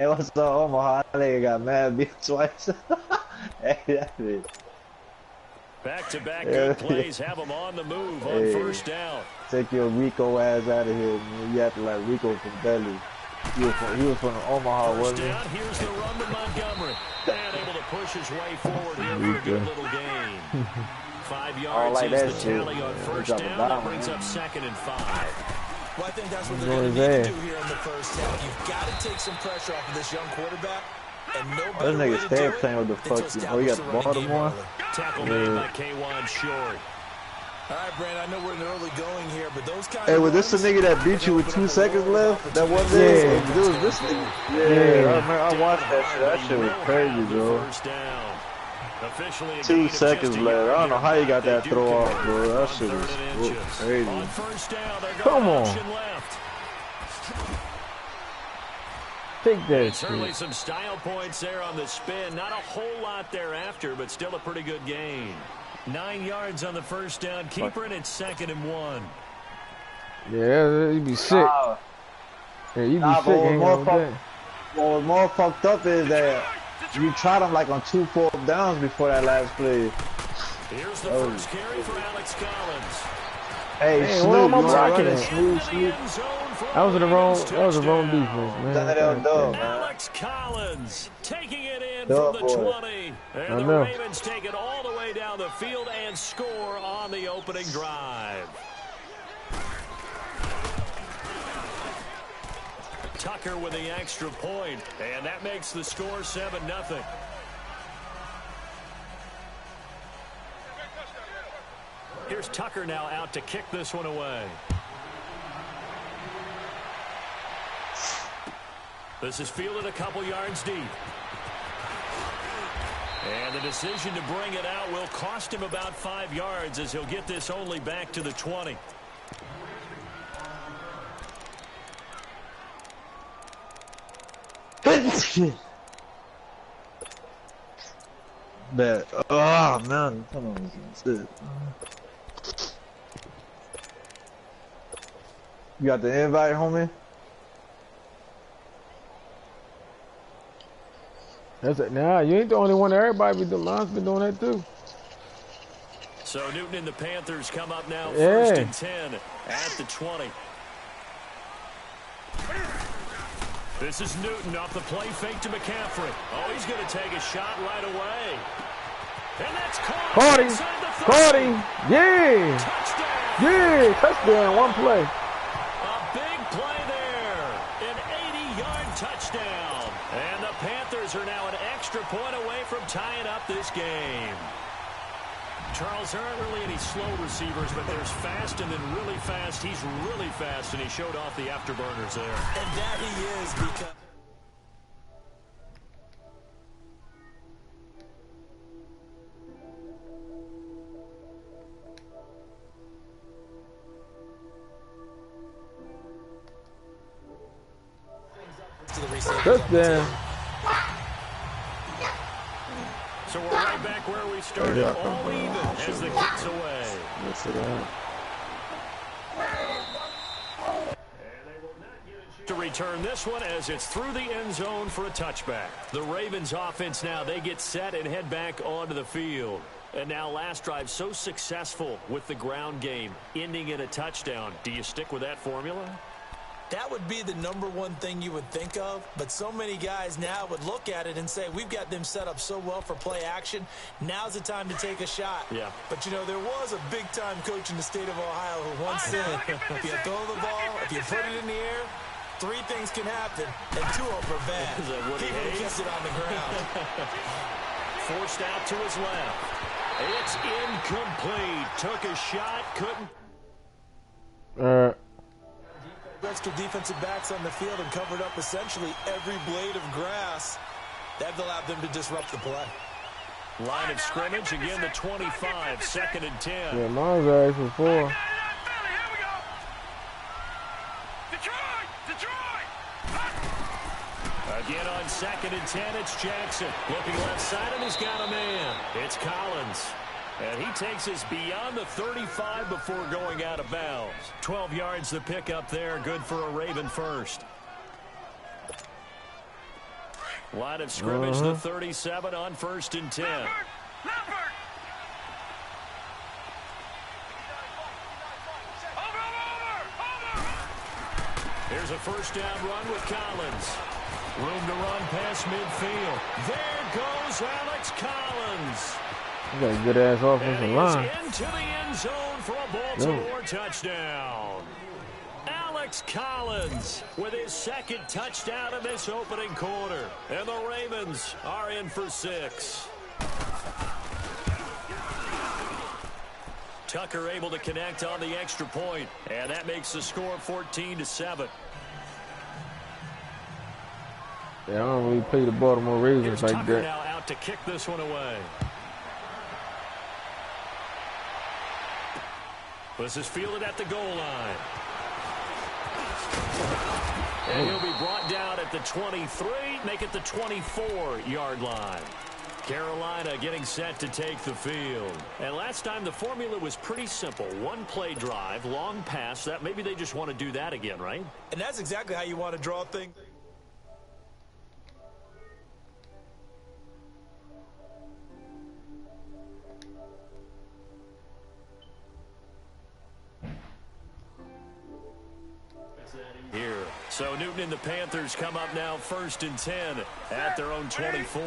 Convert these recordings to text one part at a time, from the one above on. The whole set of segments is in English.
Hey, what's up, Omaha? That nigga got mad beat twice. Hey, that bitch. Back-to-back good plays have him on the move on first down. Take your Rico ass out of here, man. You have to like Rico from Delhi. He was from Omaha, First wasn't he? down, here's the run to Montgomery. And able to push his way forward here for a good little gain. 5 yards like is that the tally on first down. That brings up 2nd and 5. Well, I think that's what they're going to need to do here in the first half. You've got to take some pressure off of this young quarterback. And no better way to do it playing with the fuck. Oh, you got Baltimore? Tackle made by K1 Short. All right, Brandon, I know we're in the early going here, but those kind Hey, of was this the nigga that beat you with 2 seconds left? That one day? Yeah. It was this nigga. Yeah, I watched that shit. That shit was crazy, bro. 2 seconds left. I don't know how you got that throw off, bro. That shit was crazy. Come on. Take that Certainly shit. some style points there on the spin. Not a whole lot thereafter, but still a pretty good gain. 9 yards on the first down. Keeper, and it's 2nd and 1. Yeah, you'd be sick. Yeah, you'd be sick. What was more fucked up is that you tried him like on 2 4th downs before that last play. Here's the first carry for Alex Collins. Hey, what am I blocking it? Snoop. That was the wrong defense, man. Alex Collins taking it in from the 20. And the Ravens take it all the way down the field and score on the opening drive. Tucker with the extra point, and that makes the score 7-0. Here's Tucker now out to kick this one away. This is fielded a couple yards deep. And the decision to bring it out will cost him about 5 yards as he'll get this only back to the 20. Bet. Oh man, come on, that's it. You got the invite, homie? That's it. Nah, you ain't the only one. Everybody be doing. Mine's been doing that too. So Newton and the Panthers come up now, 1st and 10 at the 20. This is Newton off the play fake to McCaffrey. Oh, he's going to take a shot right away. And that's caught him. Caught him. Yeah. Touchdown. Yeah. Touchdown. One play. A big play there. An 80-yard touchdown. And the Panthers are now an extra point away from tying up this game. Charles, there aren't really any slow receivers, but there's fast and then really fast. He's really fast, and he showed off the afterburners there. And that he is because... Touchdown. So we're right back where we started, all even as the kick's away. Yes, it is. To return this one as it's through the end zone for a touchback. The Ravens offense now, they get set and head back onto the field. And now last drive so successful with the ground game, ending in a touchdown. Do you stick with that formula? That would be the #1 thing you would think of, but so many guys now would look at it and say, we've got them set up so well for play action, now's the time to take a shot. Yeah. But, you know, there was a big-time coach in the state of Ohio who once said, if you throw the ball, if you put it in the air, 3 things can happen, and 2 of them are bad. People who kept it on the ground. Forced out to his left. It's incomplete. Took a shot, couldn't. Extra defensive backs on the field and covered up essentially every blade of grass. That allowed them to disrupt the play. Line of scrimmage, again the 25, 2nd and 10. Yeah, mine's already for 4. Again on 2nd and 10, it's Jackson. Looking left side, and he's got a man. It's Collins. And he takes us beyond the 35 before going out of bounds. 12 yards the pick up there. Good for a Raven first. Line of scrimmage, the 37 on 1st and 10. Here's a first down run with Collins. Room to run past midfield. There goes Alex Collins. You got a good-ass offensive line. Into the end zone for a Baltimore touchdown. Alex Collins with his second touchdown in this opening quarter. And the Ravens are in for 6. Tucker able to connect on the extra point, and that makes the score 14-7. Yeah, I don't really play the Baltimore Ravens Here's like Tucker that. now out to kick this one away. This is fielded at the goal line. And he'll be brought down at the 23, make it the 24-yard line. Carolina getting set to take the field. And last time the formula was pretty simple. One play drive, long pass. That maybe they just want to do that again, right? And that's exactly how you want to draw things. Here. So Newton and the Panthers come up now 1st and 10 at their own 24.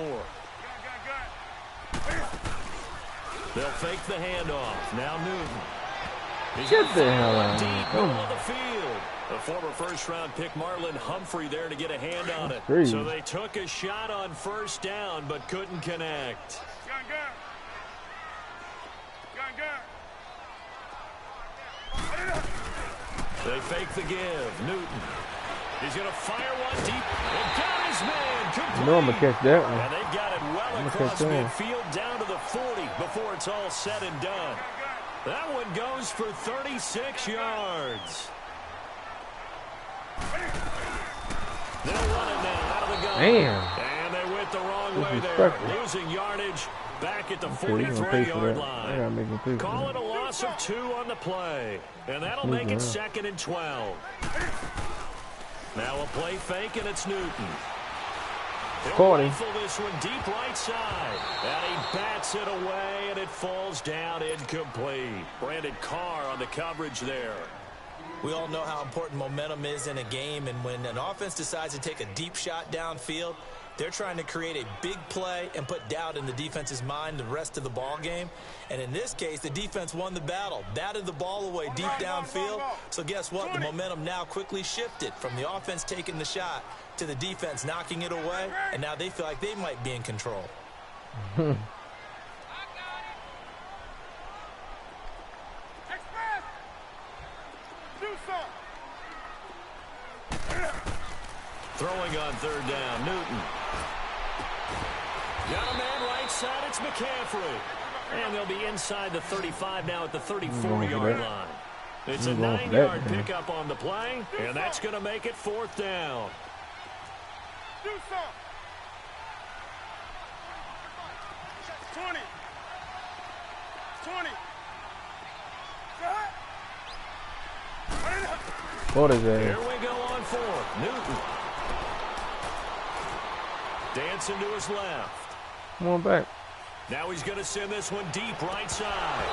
They'll fake the handoff. Now Newton. Get the hell out deep middle of the field. The former first-round pick Marlon Humphrey there to get a hand on it. Crazy. So they took a shot on first down but couldn't connect. They fake the give. Newton. He's going to fire one deep. And got his man. Complete. You know I'm going to catch that one. And they've got it well across midfield down to the 40 before it's all said and done. That one goes for 36 yards. They'll run it now out of the gun. Damn. And they went the wrong way there. Losing yardage back at the 43-yard line. Call it a loss of 2 on the play. And that'll make it 2nd and 12. Now a play fake, and it's Newton. He'll rifle this one deep right side. And he bats it away, and it falls down incomplete. Brandon Carr on the coverage there. We all know how important momentum is in a game, and when an offense decides to take a deep shot downfield, they're trying to create a big play and put doubt in the defense's mind the rest of the ball game. And in this case, the defense won the battle, batted the ball away deep downfield. So guess what? The momentum now quickly shifted from the offense taking the shot to the defense knocking it away, and now they feel like they might be in control. Throwing on 3rd down, Newton. Got a man right side, it's McCaffrey. And they'll be inside the 35 now at the 34-yard line. It's a 9-yard pickup on the play, and that's going to make it 4th down. Do something. 20. 20. What is that? Here we go on 4th. Newton. Dancing to his left. Come on back. Now he's going to send this one deep right side.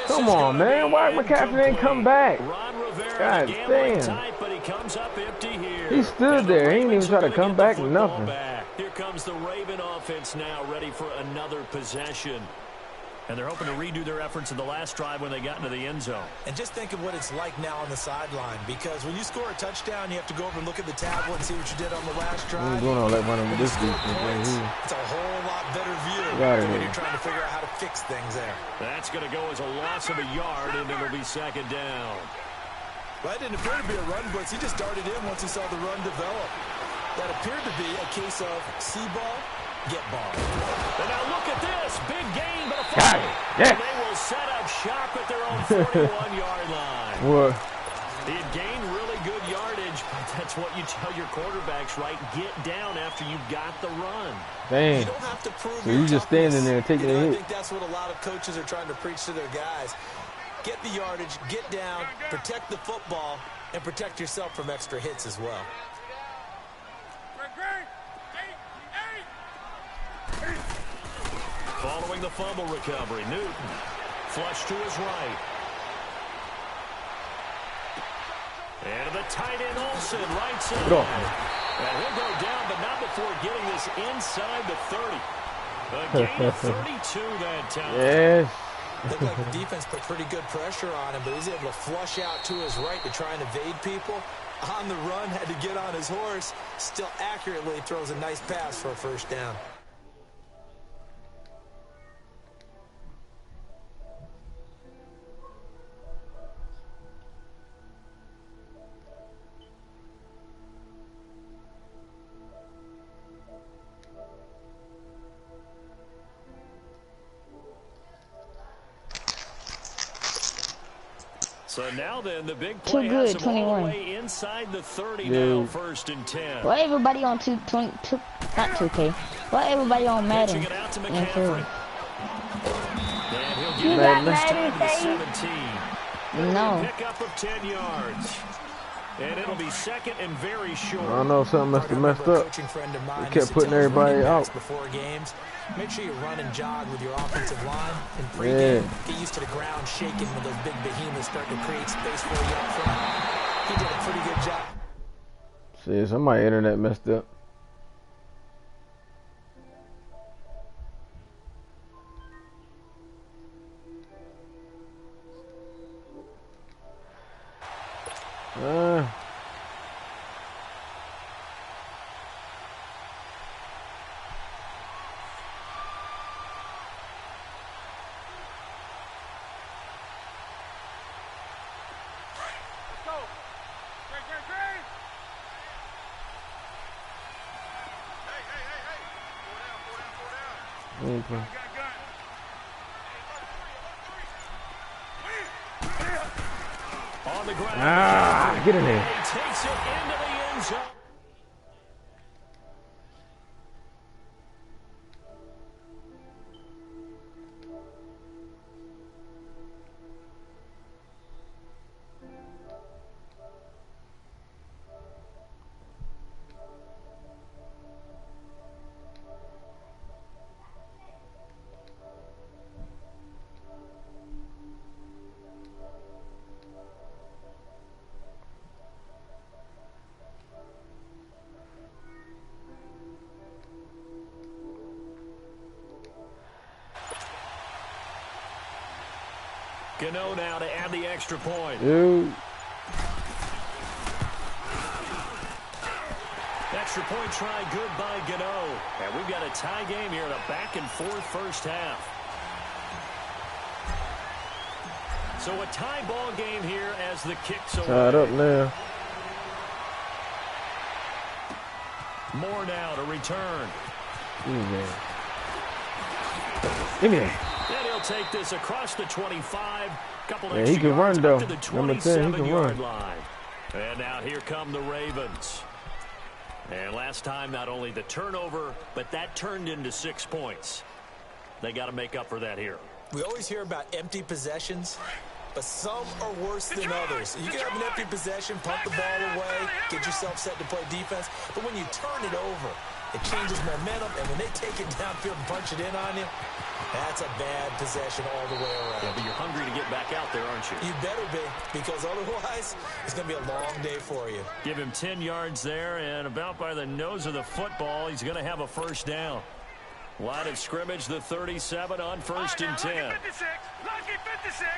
Come on, man. Why McCaffrey didn't come back? Ron Rivera, God damn. tight, but he comes up empty here. He stood there. He didn't even try to come back or nothing. Here comes the Raven offense now, ready for another possession. And they're hoping to redo their efforts in the last drive when they got into the end zone. And just think of what it's like now on the sideline, because when you score a touchdown, you have to go over and look at the tablet and see what you did on the last drive. We're doing all that running with this defense right here. It's a whole lot better view when you're trying to figure out how to fix things there. That's going to go as a loss of a yard, and it'll be 2nd down. Well, that didn't appear to be a run blitz. He just darted in once he saw the run develop. That appeared to be a case of see ball, get ball. And now look at this. Big gain, but a fumble. Yeah. And they will set up shop at their own 41-yard line. What? He had gained really good yardage, but that's what you tell your quarterbacks, right? Get down after you got the run. Dang. You don't have to prove so you just standing there taking a hit. I think that's what a lot of coaches are trying to preach to their guys. Get the yardage, get down, protect the football, and protect yourself from extra hits as well. Following the fumble recovery, Newton. Flush to his right. And the tight end Olsen, right side. And he'll go down, but not before getting this inside the 30. A gain of 32 that time. Yes. Looked like the defense put pretty good pressure on him, but he's able to flush out to his right to try and evade people. On the run, had to get on his horse. Still accurately throws a nice pass for a first down. So now then, the big play has him all the way inside the 30 now, 1st and 10. Well, everybody on not 2K. Well, everybody on Madden. Pitching it out to McCaffrey. And he'll You get got Madden Madden, to 17. No. Pickup of 10 yards. And it'll be second and very short. I don't know, something must have messed up. They kept putting everybody out. Before games. Make sure you run and jog with your offensive line. In pregame, get used to the ground shaking when those big behemoths start to create space for you up front. He did a pretty good job. See, somebody's internet messed up. On the ground. Get in there. He takes it into the end zone. Gano now to add the extra point. Extra point try good by Gano. And we've got a tie game here in a back-and-forth first half. So a tie ball game here as the kicks away. Tied up now. More now to return. Give me that. And he'll take this across the 25. Couple Yeah, he can run though. Number 10, he can run. Line. And now here come the Ravens. And last time, not only the turnover, but that turned into 6 points. They got to make up for that here. We always hear about empty possessions, but some are worse than others. You can have an empty possession, pump the ball away, get yourself set to play defense, but when you turn it over, it changes momentum, and when they take it downfield and punch it in on you, that's a bad possession all the way around. Yeah, but you're hungry to get back out there, aren't you? You better be, because otherwise, it's going to be a long day for you. Give him 10 yards there, and about by the nose of the football, he's going to have a first down. Line of scrimmage, the 37 on 1st and 10. Lucky 56. Lucky 56.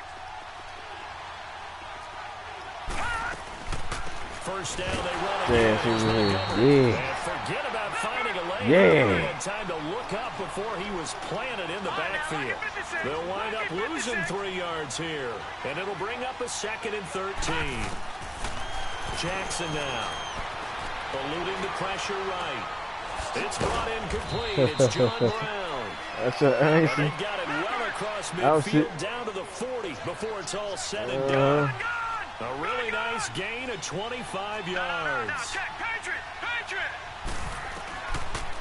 First down, they run Yeah, again. And forget about finding a lane. Yeah. He had time to look up before he was planted in the backfield. They'll wind up losing 3 yards here. And it'll bring up a 2nd and 13. Jackson now. Eluding the pressure right. It's brought in complete. It's John Brown. That's a And they got it well across midfield down to the 40 before it's all said and done. A really nice gain of 25 yards.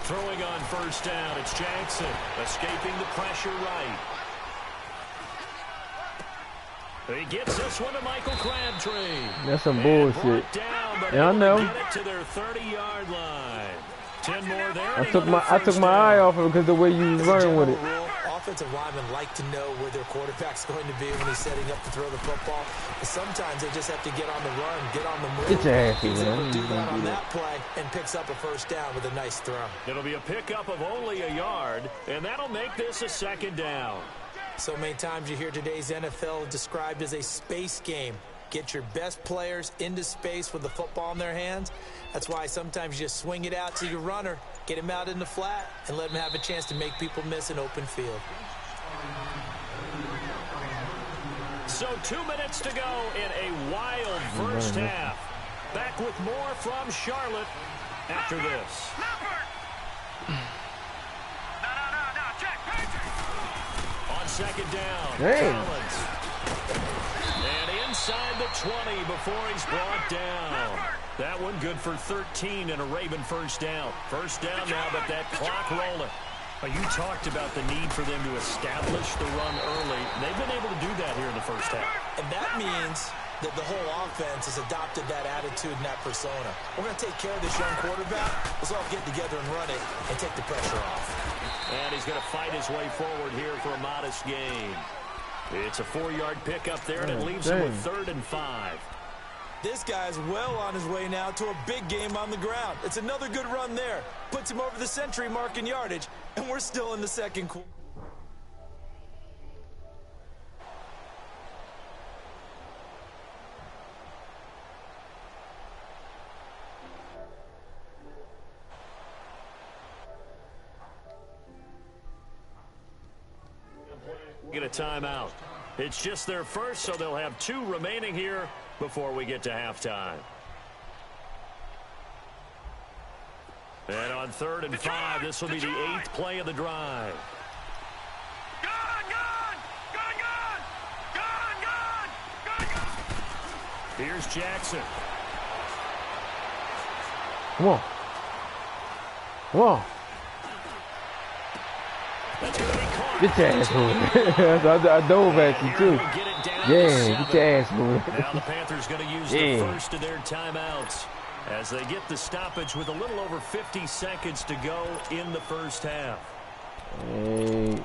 Throwing on first down, it's Jackson. Escaping the pressure right. He gets this one to Michael Crabtree. That's some bullshit. Yeah, I know. Get it to their 30-yard line. 10 more there. I took my eye off of it because the way you was running with it. offensive linemen like to know where their quarterback's going to be when he's setting up to throw the football. But sometimes they just have to get on the run, get on the move. Get your ass in He's able there. to do that on that play and picks up a first down with a nice throw. It'll be a pickup of only a yard, and that'll make this a second down. So many times you hear today's NFL described as a space game. Get your best players into space with the football in their hands. That's why sometimes you just swing it out to your runner, get him out in the flat, and let him have a chance to make people miss an open field. So 2 minutes to go in a wild first half. Back with more from Charlotte after this. On second down, Collins. And inside the 20 before he's brought down. That one good for 13 and a Raven first down. First down now, but that clock rolling. You talked about the need for them to establish the run early. They've been able to do that here in the first half. And that means that the whole offense has adopted that attitude and that persona. We're going to take care of this young quarterback. Let's all get together and run it and take the pressure off. And he's going to fight his way forward here for a modest gain. It's a 4-yard pickup there, and it leaves him with 3rd and 5. This guy's well on his way now to a big game on the ground. It's another good run there. Puts him over the century mark in yardage, and we're still in the second quarter. Get a timeout. It's just their first, so they'll have 2 remaining here before we get to halftime. And on 3rd and 5, this will be the 8th play of the drive. Here's Jackson. Come on. Come on. That's going to be caught. Get your ass moving. I dove at you, too. Yeah, get your ass moving. Now the Panthers going to use the first of their timeouts as they get the stoppage with a little over 50 seconds to go in the first half. Hey.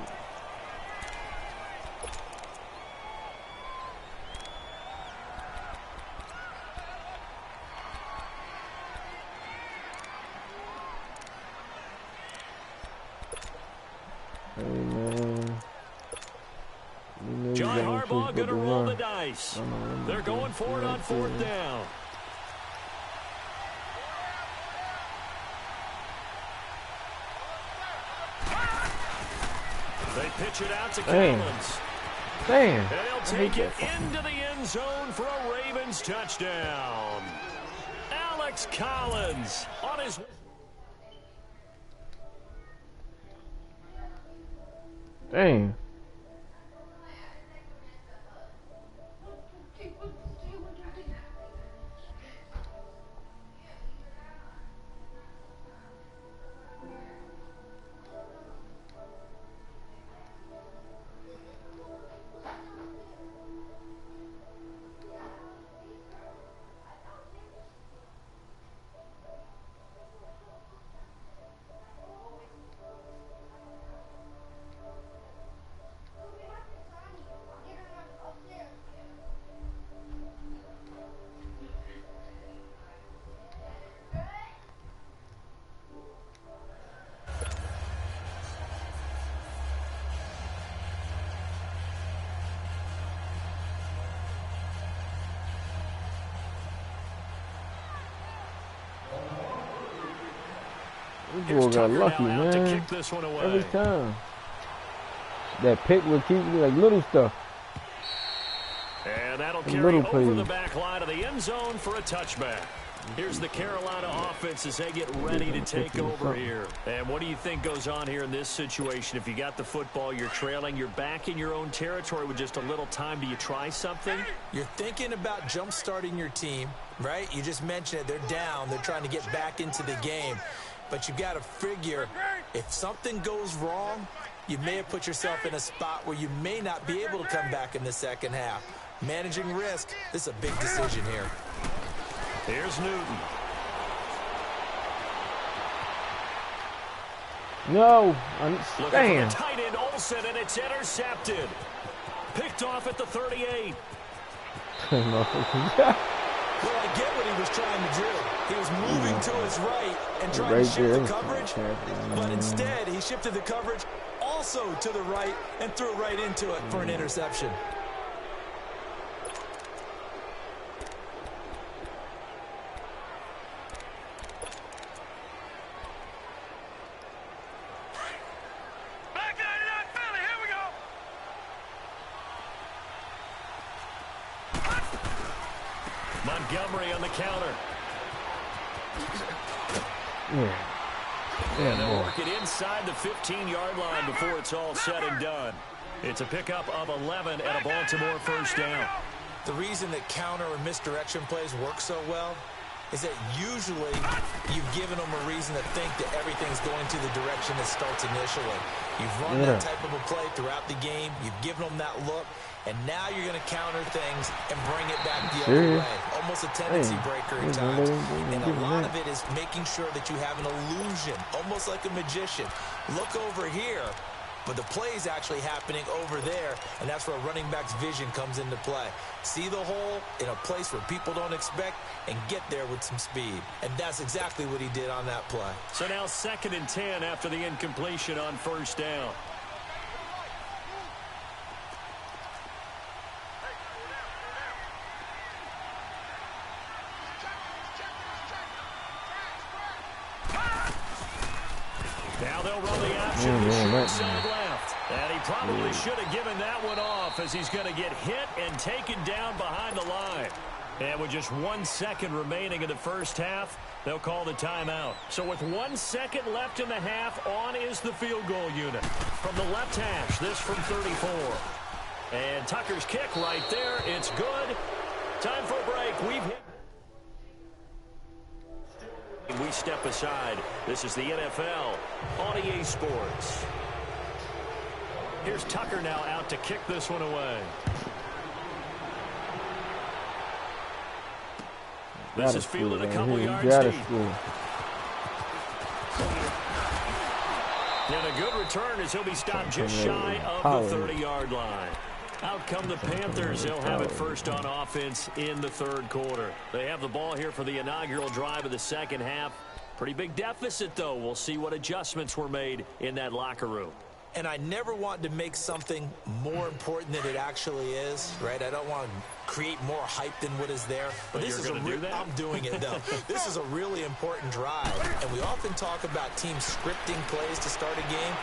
John Harbaugh going to roll the dice. They're going for it on 4th down. They pitch it out to Collins. Damn. And he'll take it into the end zone for a Ravens touchdown. Alex Collins on his... Damn. This boy got lucky, man. Every time. That pick would keep me like little stuff. And that'll carry over the back line of the end zone for a touchback. Here's the Carolina offense as they get ready to take over here. And what do you think goes on here in this situation? If you got the football, you're trailing, you're back in your own territory with just a little time. Do you try something? You're thinking about jump-starting your team, right? You just mentioned it. They're down. They're trying to get back into the game. But you've got to figure if something goes wrong, you may have put yourself in a spot where you may not be able to come back in the second half. Managing risk, this is a big decision here. Here's Newton. No. Damn. Tight end Olsen, and it's intercepted. Picked off at the 38. Well, I get what he was trying to do. He was moving to his right and trying to shift the coverage, but instead he shifted the coverage also to the right and threw right into it for an interception. Montgomery on the counter. And they'll work it inside the 15-yard line before it's all said and done. It's a pickup of 11 and a Baltimore first down. The reason that counter or misdirection plays work so well is that usually you've given them a reason to think that everything's going to the direction it starts initially. You've run that type of a play throughout the game. You've given them that look. And now you're going to counter things and bring it back the other way. Almost a tendency breaker at times. And a lot of it is making sure that you have an illusion, almost like a magician. Look over here, but the play is actually happening over there, and that's where a running back's vision comes into play. See the hole in a place where people don't expect and get there with some speed. And that's exactly what he did on that play. So now 2nd and 10 after the incompletion on first down. Now they'll run the option side left. And he probably should have given that one off as he's going to get hit and taken down behind the line. And with just 1 second remaining in the first half, they'll call the timeout. So with 1 second left in the half, on is the field goal unit. From the left hash, this from 34. And Tucker's kick right there. It's good. Time for a break. We've hit. We step aside. This is the NFL on EA Sports. Here's Tucker now out to kick this one away. This is fielded a couple yards deep. And a good return as he'll be stopped just shy of the 30-yard line. Out come the Panthers. They'll have it first on offense in the third quarter. They have the ball here for the inaugural drive of the second half. Pretty big deficit, though. We'll see what adjustments were made in that locker room. And I never want to make something more important than it actually is, right? I don't want to create more hype than what is there. But this is I'm doing it, though. This is a really important drive. And we often talk about teams scripting plays to start a game.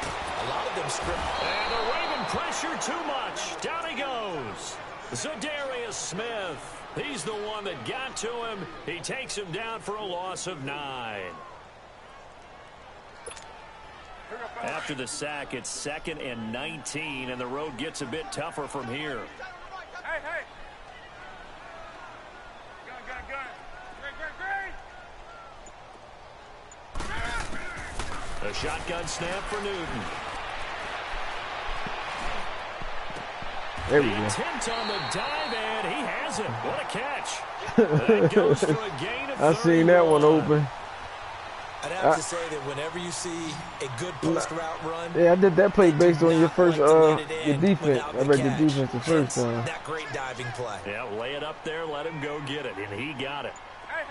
A lot of them script. And the Raven pressure too much. Down he goes. Zadarius Smith. He's the one that got to him. He takes him down for a loss of 9. After the sack, it's 2nd and 19, and the road gets a bit tougher from here. Hey. Gun. A shotgun snap for Newton. There we go. Attempt on the dive, and he has it. What a catch. That goes for a gain of 31. I seen that one open. I'd have to say that whenever you see a good post route run, yeah, I did that play based on your first your defense. I read your defense the first time. That great diving play. Yeah, lay it up there, let him go get it, and he got it. Hey.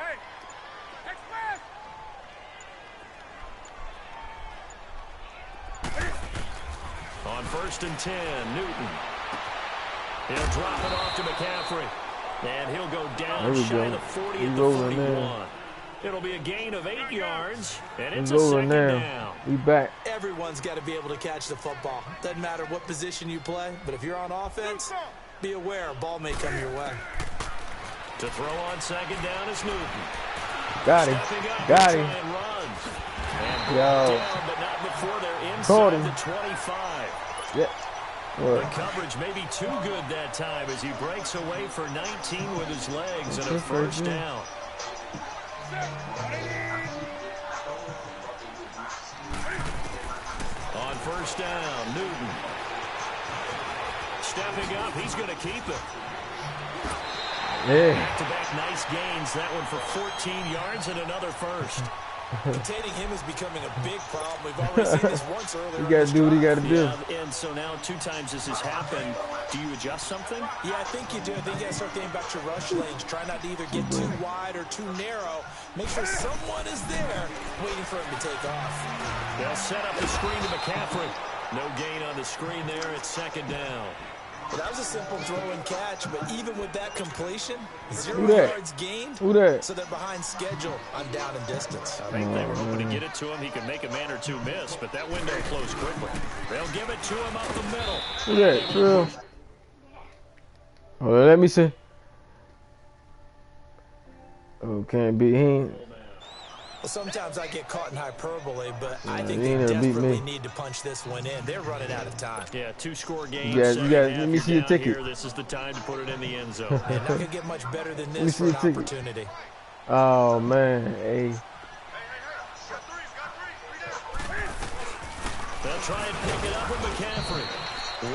On 1st and 10, Newton. He'll drop it off to McCaffrey. And he'll go down shy of the 40 at the 41. It'll be a gain of 8 yards, and it's a second down. We back. Everyone's got to be able to catch the football. Doesn't matter what position you play, but if you're on offense, be aware a ball may come your way. To throw on second down is Newton. Got him. Got him. And down, but not before they're inside the 25. Yeah. The coverage may be too good that time as he breaks away for 19 with his legs and a first down. On first down, Newton. Stepping up, he's going to keep it. Yeah. Back-to-back nice gains. That one for 14 yards and another first. Containing him is becoming a big problem. We've already seen this once earlier. You got to do what you got to do. Yeah, and so now 2 times this has happened. Do you adjust something? Yeah, I think you do. I think you got to start thinking about your rush lanes. Try not to either get too wide or too narrow. Make sure someone is there waiting for him to take off. They'll set up the screen to McCaffrey. No gain on the screen there. It's 2nd down. Well, that was a simple throw and catch, but even with that completion, 0 yards gained. Who that? So they're behind schedule on down and distance. I think they were hoping to get it to him. He could make a man or 2 miss, but that window closed quickly. They'll give it to him up the middle. Who that? True. Hold on, let me see. Oh, can't beat him. Well, sometimes I get caught in hyperbole, but I think they desperately need to punch this one in. They're running out of time. Yeah, 2-score game. You got. Let me see your ticket. Here. This is the time to put it in the end zone. They're not going to get much better than this for an opportunity. Oh, man. Hey. They'll try and pick it up with McCaffrey.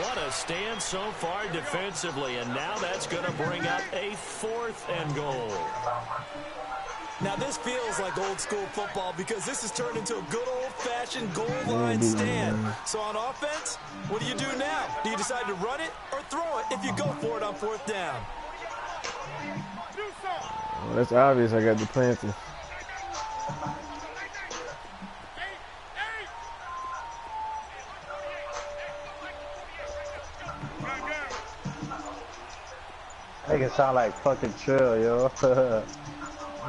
What a stand so far defensively, and now that's going to bring up a 4th and goal. Now, this feels like old-school football because this has turned into a good old-fashioned goal line stand. So on offense, what do you do now? Do you decide to run it or throw it if you go for it on 4th down? Well, that's obvious. I got the Panthers. Make it sound like fucking Trill, yo.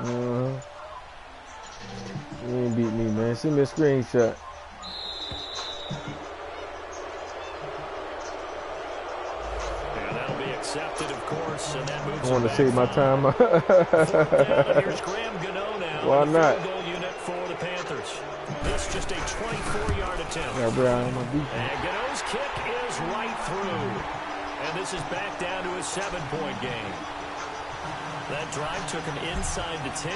You ain't beat me, man. Send me a screenshot. And that'll be accepted, of course, and that moves. I want to save my time. Here's Graham Gano now. Why not? Goal unit for the Panthers. That's just a 24-yard attempt. And Gano's kick is right through. And this is back down to a 7-point game. That drive took him inside the 10.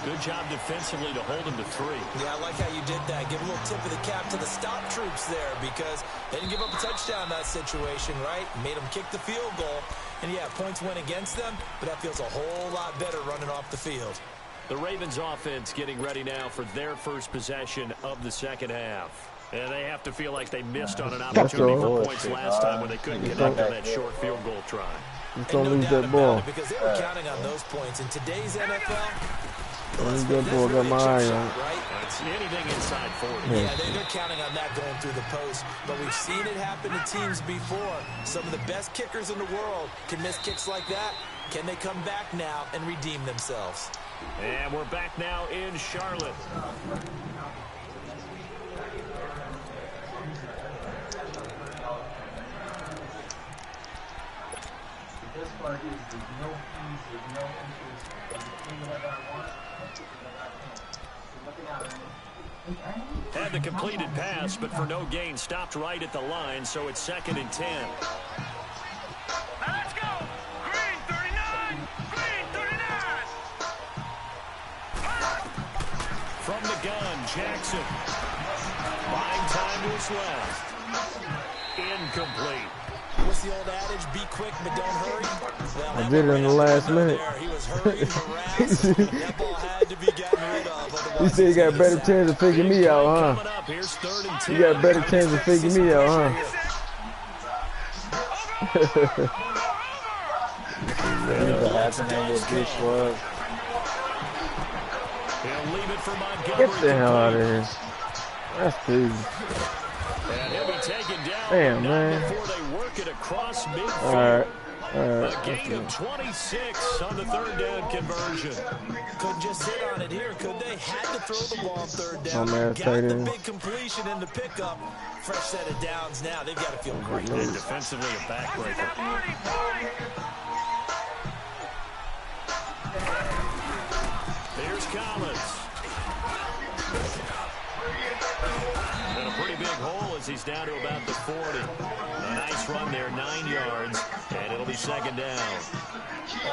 Good job defensively to hold him to 3. Yeah, I like how you did that. Give a little tip of the cap to the stop troops there because they didn't give up a touchdown in that situation, right? Made them kick the field goal. And, yeah, points went against them, but that feels a whole lot better running off the field. The Ravens offense getting ready now for their first possession of the 2nd half. And they have to feel like they missed on an opportunity for points last time when they couldn't connect on that short field goal try. Just don't lose that ball. Because they were counting on those points. In today's NFL, don't lose that ball. Got my eye on it. Right? It's anything inside 40. Yeah, they're counting on that going through the post. But we've seen it happen to teams before. Some of the best kickers in the world can miss kicks like that. Can they come back now and redeem themselves? And we're back now in Charlotte. This part is there's no fees, there's no interest. You can do whatever I want. So looking out. Had the completed pass, but for no gain, stopped right at the line, so it's 2nd and 10. Let's go! Green 39! Green 39! From the gun, Jackson. Buying time to his left. Incomplete. What's the old adage? Be quick, but don't hurry. Well, I did it in the last minute. He was hurrying, harassed. That ball had to be gotten rid of. You said you got a better chance of figuring me out, huh? Here's 3rd and 10. You got a better chance of figuring me out, huh? He'll leave it for Montgomery. Get the hell out of here. That's crazy. And he'll be taken down. Damn, man. Before they work it across midfield. All right. A gain of 26 on the 3rd down conversion. Couldn't just sit on it here, could they? Had to throw the ball 3rd down. Oh, man, got the big completion in the pickup. Fresh set of downs now. They've got to feel great. And defensively a backbreaker. Here's Collins. And a pretty big hole as he's down to about the 40. And Nice run there, 9 yards, and it'll be second down.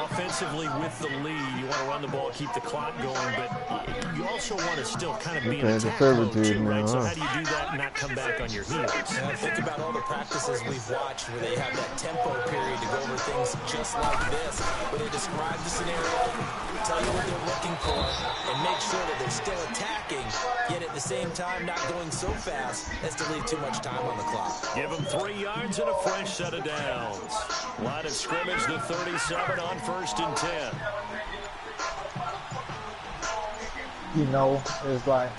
Offensively with the lead, you want to run the ball, keep the clock going, but you also want to still kind of be in attack mode too, right? So how do you do that and not come back on your heels? Yeah, think about all the practices we've watched where they have that tempo period to go over things just like this, where they describe the scenario, tell you what they're looking for, and make sure that they're still attacking, yet at the same time not going so fast as to leave too much time on the clock. Give them 3 yards and a fresh set of downs. Line of scrimmage, the 37 on 1st and 10. You know, it's like,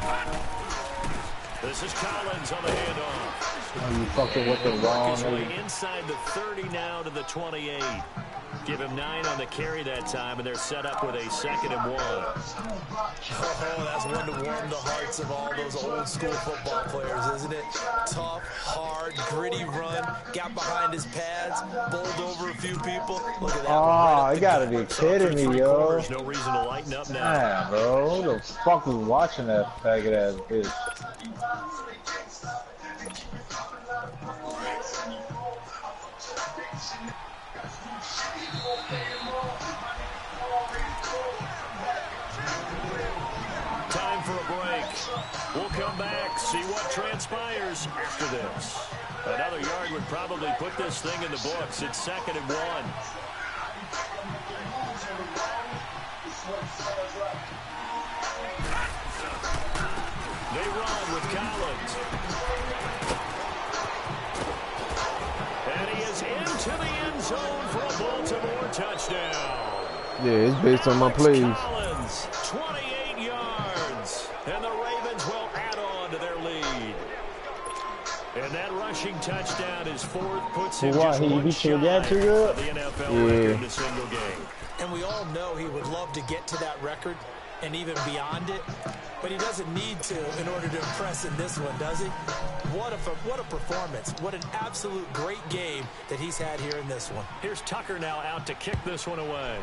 This is Collins on the handoff. you fucking with the wrong. His way inside the 30 now to the 28. Give him 9 on the carry that time, and they're set up with a 2nd and 1. Oh, that's one to warm the hearts of all those old school football players, isn't it? Tough, hard, gritty run, got behind his pads, bowled over a few people. Look at that. Oh, you gotta be kidding me, yo. No reason to lighten up now. Man, bro, who the fuck was watching that faggot ass bitch? Time for a break. We'll come back, see what transpires after this. Another yard would probably put this thing in the books. It's 2nd and 1. They run with Collins. And he is into the end zone for a Baltimore touchdown. Yeah, it's based on my plays. Collins, 28 yards. And the Ravens will add on to their lead. And that rushing touchdown is 4th, puts him just one shy of the NFL record in a single game. And we all know he would love to get to that record and even beyond it, but he doesn't need to in order to impress in this one, does he? What a performance. What an absolute great game that he's had here in this one. Here's Tucker now out to kick this one away.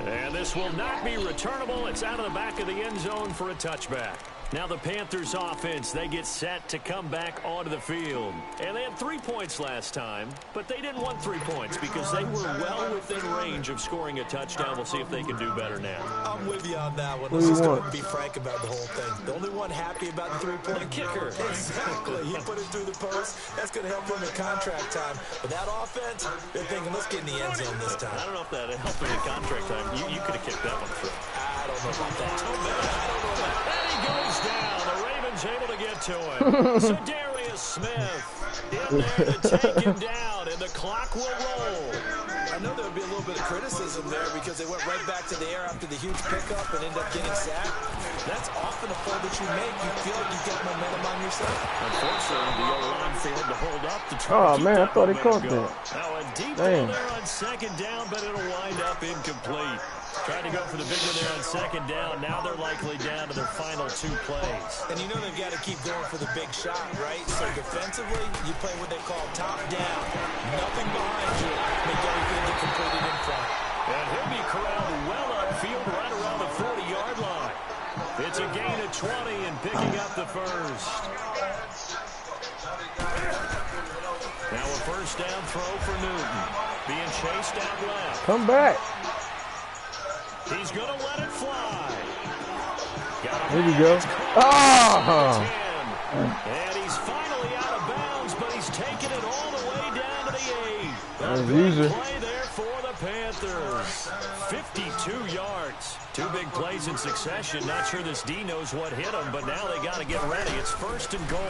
And this will not be returnable. It's out of the back of the end zone for a touchback. Now the Panthers offense, they get set to come back onto the field. And they had 3 points last time, but they didn't want 3 points because they were well within range of scoring a touchdown. We'll see if they can do better now. I'm with you on that one. Let's just go and be frank about the whole thing. The only one happy about the three-point kicker. Exactly. He put it through the post. That's going to help him in contract time. But that offense, they're thinking, let's get in the end zone this time. I don't know if that helped him in contract time. You could have kicked that one through. I don't know about that. I don't know about that. And he goes down. The Ravens able to get to him. So Darius Smith in there to take him down, and the clock will roll. I know there would be a little bit of criticism there because they went right back to the air after the huge pickup and ended up getting sacked. That's often a play that you make. You feel like you've got momentum on your side. Unfortunately, the O-line failed to hold up to try Oh, to keep man, I that thought he caught momentum that. going. Now a deep Damn. ball there on 2nd down, but it'll wind up incomplete. Trying to go for the big one there on 2nd down. Now they're likely down to their final 2 plays. And you know they've got to keep going for the big shot, right? So defensively, you play what they call top down. Nothing behind you. Make everything get completed in front. And he'll be corralled well upfield right around the 40-yard line. It's a gain of 20 and picking up the first. Now a first down throw for Newton. Being chased out left. Come back. He's going to let it fly. Here we go. Oh! And he's finally out of bounds, but he's taking it all the way down to the 8. As A big usual. play there for the Panthers. 52 yards. 2 big plays in succession. Not sure this D knows what hit him, but now they got to get ready. It's 1st and goal.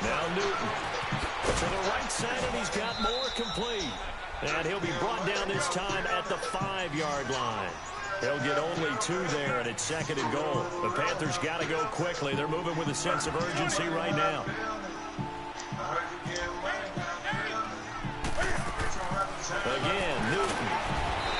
Now Newton to the right side, and he's got more complete. And he'll be brought down this time at the 5-yard line. He'll get only 2 there, and it's 2nd and goal. The Panthers got to go quickly. They're moving with a sense of urgency right now. Again, Newton.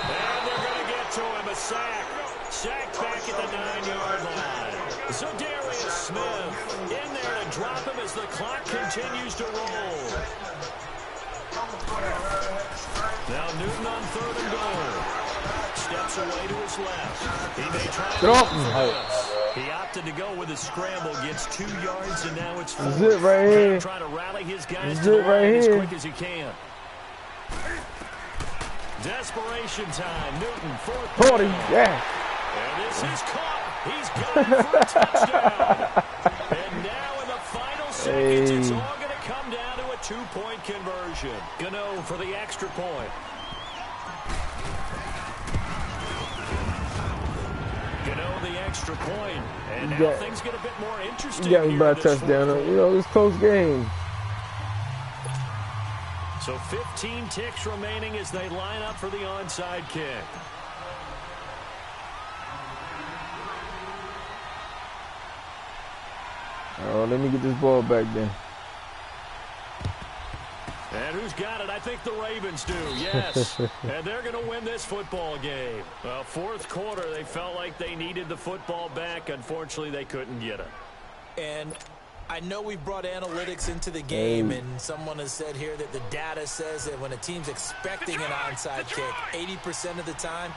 And they're going to get to him. A sack. Sacked back at the 9-yard line. So Darius Smith in there to drop him as the clock continues to roll. Now Newton on 3rd and goal. Steps away to his left. He may try to He opted to go with a scramble, gets 2 yards, and now it's 4. This is it right here. Trying to rally his guys This to the is it right line as here. quick as he can. Desperation time. Newton, 4th 40, yeah. And this is caught. He's going for a touchdown. And now in the final seconds, it's all going to come down to a 2-point conversion. Gano for the extra point. Gano the extra point. And now things get a bit more interesting. You got me by a touchdown. You know, it's a close game. So 15 ticks remaining as they line up for the onside kick. Oh, let me get this ball back then. And who's got it? I think the Ravens do, yes. And they're going to win this football game. Well, 4th quarter, they felt like they needed the football back. Unfortunately, they couldn't get it. And I know we've brought analytics into the game, and someone has said here that the data says that when a team's expecting an onside kick, 80% of the time,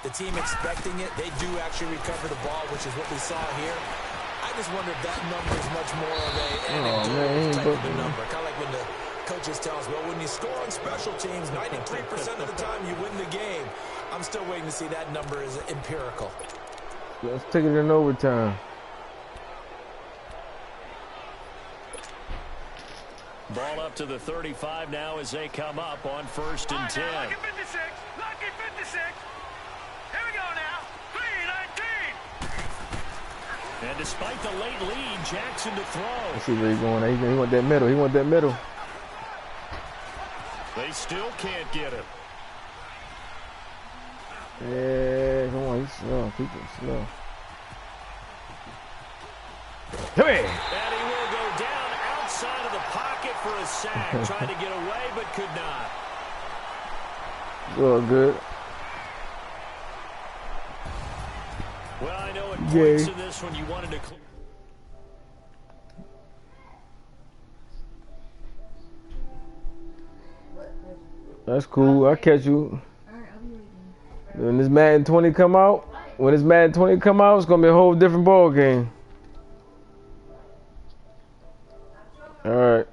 the team expecting it, they do actually recover the ball, which is what we saw here. I just wonder if that number is much more of an anecdotal type of a number. Kind of like when the coaches tell us, well, when you score on special teams, 93% of the time you win the game. I'm still waiting to see that number is empirical. Let's take it in overtime. Ball up to the 35 now as they come up on 1st and 10. Lucky 56. Lucky 56. Here we go now. 3-19. And despite the late lead, Jackson to throw. Let's see where he's going. He want that middle. He want that middle. They still can't get him. Yeah, come on. He's slow. Keep it slow. Come here. And he will go down outside of the pocket for a sack. Trying to get away, but could not. All good. Well, I know at points in this one you wanted to... That's cool. I'll catch you. When this Madden 20 come out, it's gonna be a whole different ball game. All right.